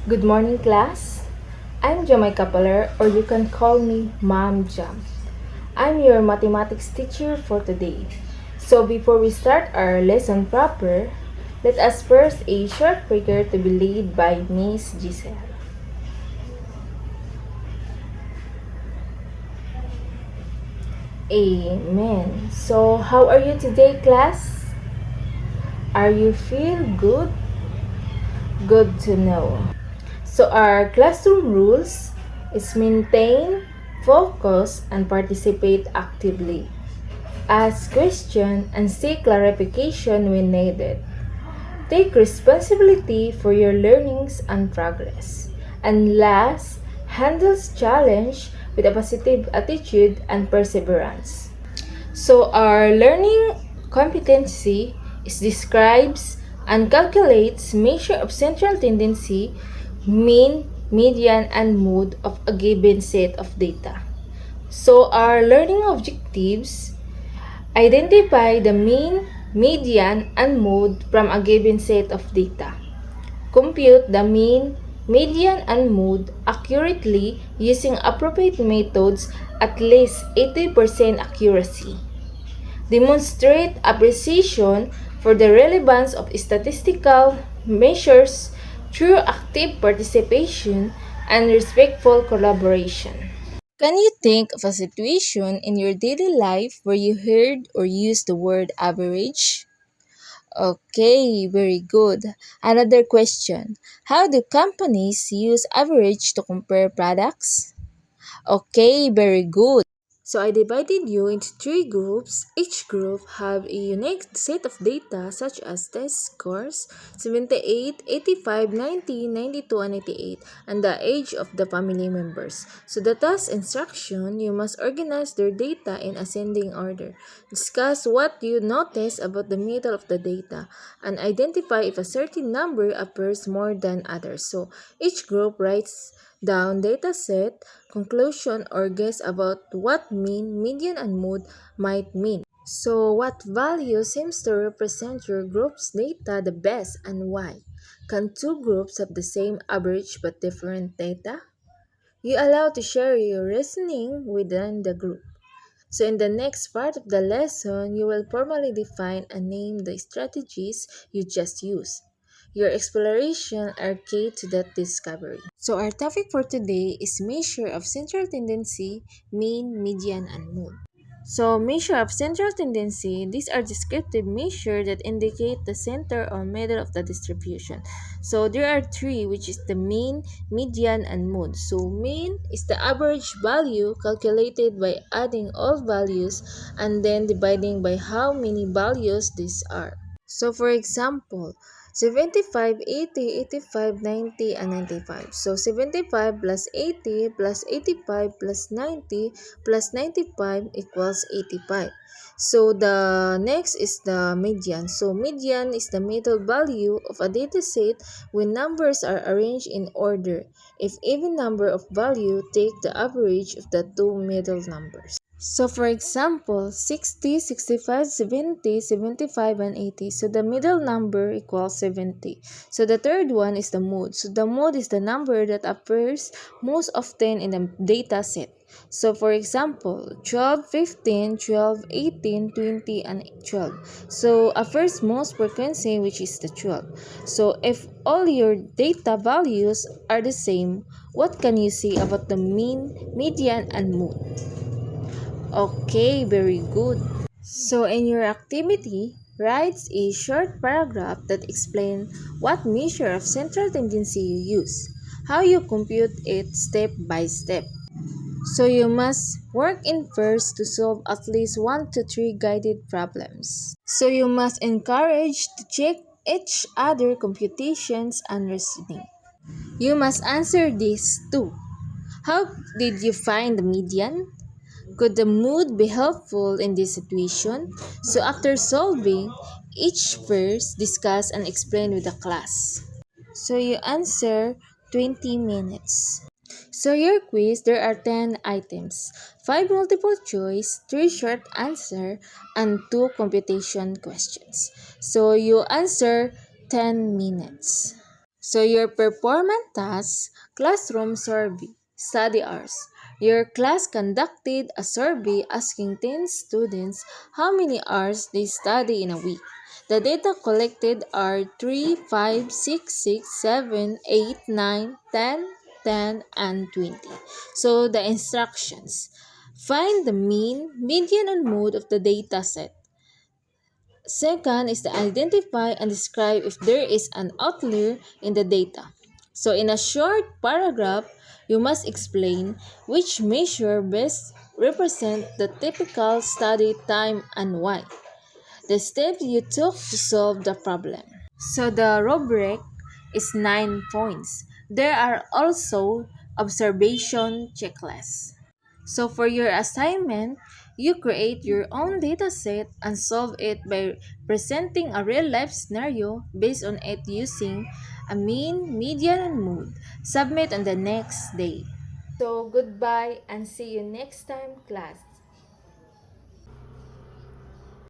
Good morning, class. I'm Jamai Kapaler, or you can call me Mom Jam. I'm your mathematics teacher for today. So before we start our lesson proper, let us first a short prayer to be led by Miss Giselle. Amen. So how are you today, class? Are you feel good? Good to know. So our classroom rules is maintain, focus, and participate actively. Ask questions and seek clarification when needed. Take responsibility for your learnings and progress. And last, handles challenge with a positive attitude and perseverance. So our learning competency is describes and calculates measure of central tendency, mean, median, and mode of a given set of data. So our learning objectives identify the mean, median, and mode from a given set of data. Compute the mean, median, and mode accurately using appropriate methods at least 80% accuracy. Demonstrate appreciation for the relevance of statistical measures through active participation and respectful collaboration. Can you think of a situation in your daily life where you heard or used the word average? Okay, very good. Another question. How do companies use average to compare products? Okay, very good. So I divided you into three groups. Each group have a unique set of data such as test scores 78, 85, 90, 92, and 88 and the age of the family members. So the task instruction, you must organize their data in ascending order. Discuss what you notice about the middle of the data and identify if a certain number appears more than others. So each group writes down dataset, conclusion, or guess about what mean, median, and mode might mean. So, what value seems to represent your group's data the best and why? Can two groups have the same average but different data? You allow to share your reasoning within the group. So, in the next part of the lesson, you will formally define and name the strategies you just used. Your exploration are key to that discovery. So, our topic for today is measure of central tendency, mean, median, and mode. So, measure of central tendency, these are descriptive measures that indicate the center or middle of the distribution. So, there are three, which is the mean, median, and mode. So, mean is the average value calculated by adding all values and then dividing by how many values these are. So, for example, 75, 80, 85, 90, and 95. So, 75 plus 80 plus 85 plus 90 plus 95 equals 85. So, the next is the median. So, median is the middle value of a dataset when numbers are arranged in order. If even number of value, take the average of the two middle numbers. So for example, 60, 65, 70, 75, and 80. So the middle number equals 70. So the third one is the mode. So the mode is the number that appears most often in the data set. So for example, 12, 15, 12, 18, 20, and 12. So appears most frequency, which is the 12. So if all your data values are the same, what can you say about the mean, median, and mode? Okay, very good. So in your activity, write a short paragraph that explains what measure of central tendency you use, how you compute it step by step. So you must work in first to solve at least 1 to 3 guided problems. So you must encourage to check each other computations and reasoning. You must answer this too. How did you find the median? Could the mood be helpful in this situation? So after solving, each first discuss and explain with the class. So you answer 20 minutes. So your quiz, there are 10 items. 5 multiple choice, 3 short answer, and 2 computation questions. So you answer 10 minutes. So your performance tasks, classroom survey, study hours. Your class conducted a survey asking 10 students how many hours they study in a week. The data collected are 3, 5, 6, 6, 7, 8, 9, 10, 10, and 20. So the instructions. Find the mean, median, and mode of the data set. Second is to identify and describe if there is an outlier in the data. So in a short paragraph, you must explain which measure best represent the typical study time and why. The steps you took to solve the problem. So the rubric is 9 points. There are also observation checklists. So for your assignment, you create your own dataset and solve it by presenting a real-life scenario based on it using a mean, median, and mode. Submit on the next day. So goodbye and see you next time, class.